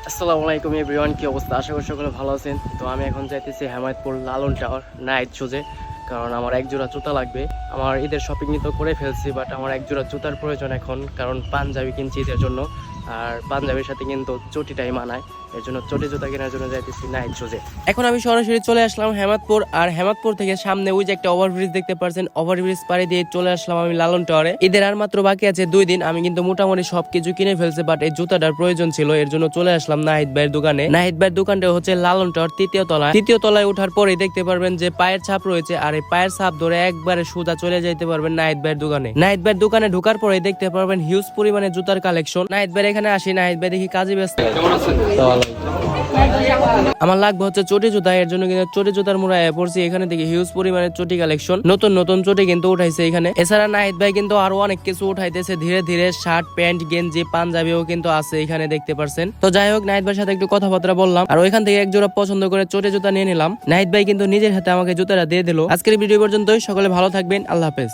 আসসালামু আলাইকুম এভরিওয়ান, কি অবস্থা? আশা করি সকলে ভালো আছেন। তো আমি এখন যাইতেছি হেমায়তপুর লালন টাওয়ার নাইট শুজে, কারণ আমার এক জোড়া জুতা লাগবে। আমার ঈদের শপিং তো করে ফেলছি, বাট আমার এক জোড়া জুতার প্রয়োজন এখন, কারণ পাঞ্জাবি কিনছি ঈদের জন্য। আর পাঞ্জাবির সাথে কিন্তু চটিটাই মানায়, এর জন্য চটি জুতা কেনার জন্য যাইতেছি নাইট শুজে। এখন আমি সরাসরি চলে আসলাম হেমায়তপুর, আর হেমায়তপুর থেকে সামনে ওই যে একটা ওভারব্রিজ দেখতে পাচ্ছেন, ওভারব্রিজ পাড়ি দিয়ে চলে আসলাম আমি লালন টাওয়ারে। ঈদের আর মাত্র বাকি আছে 2 দিন, আমি কিন্তু মোটামুটি সবকিছু কিনে ফেলছি, বাট এই জুতাটার প্রয়োজন ছিল, এর জন্য চলে আসলাম নাহিদ ভাইয়ের দোকানে। নাহিদ ভাইয়ের দোকানটা হচ্ছে লালন টাওয়ার 3য় তলায়। 3য় তলায় ওঠার পরেই দেখতে পারবেন যে পায়ের ছাপ রয়েছে, আর এই পায়ের ছাপ ধরে একবারে সোজা চলে যাইতে পারবেন নাহিদ ভাইয়ের দোকানে। নাহিদ ভাইয়ের দোকানে ঢোকার পরেই দেখতে পারবেন হিউজ পরিমাণে জুতার কালেকশন। নাহিদ ভাইয়ের এখানে আসি, নাহিদ ভাই দেখি কাজে ব্যস্ত। কেমন আছেন? আমার লাগবে হচ্ছে চটি জুতা, এর জন্য কিন্তু চটি জুতার মোড়ায় পড়ছি। এখানে দেখি হিউজ পরিমাণে চটি কালেকশন, নতুন নতুন চটি কিন্তু উঠাইছে এখানে। এছাড়া নাহিদ ভাই কিন্তু আরো অনেক কিছু উঠাইতেছে ধীরে ধীরে, শার্ট প্যান্ট গেঞ্জি পাঞ্জাবিও কিন্তু আছে এখানে দেখতে পারছেন। তো যাই হোক, নাহিদ ভাইয়ের সাথে একটু কথাবার্তা বললাম, আর ওইখান থেকে এক জোড়া পছন্দ করে চটি জুতা নিয়ে নিলাম। নাহিদ ভাই কিন্তু নিজের হাতে আমাকে জুতাটা দিয়ে দিল। আজকের ভিডিও পর্যন্তই, সকলে ভালো থাকবেন, আল্লাহ হাফেজ।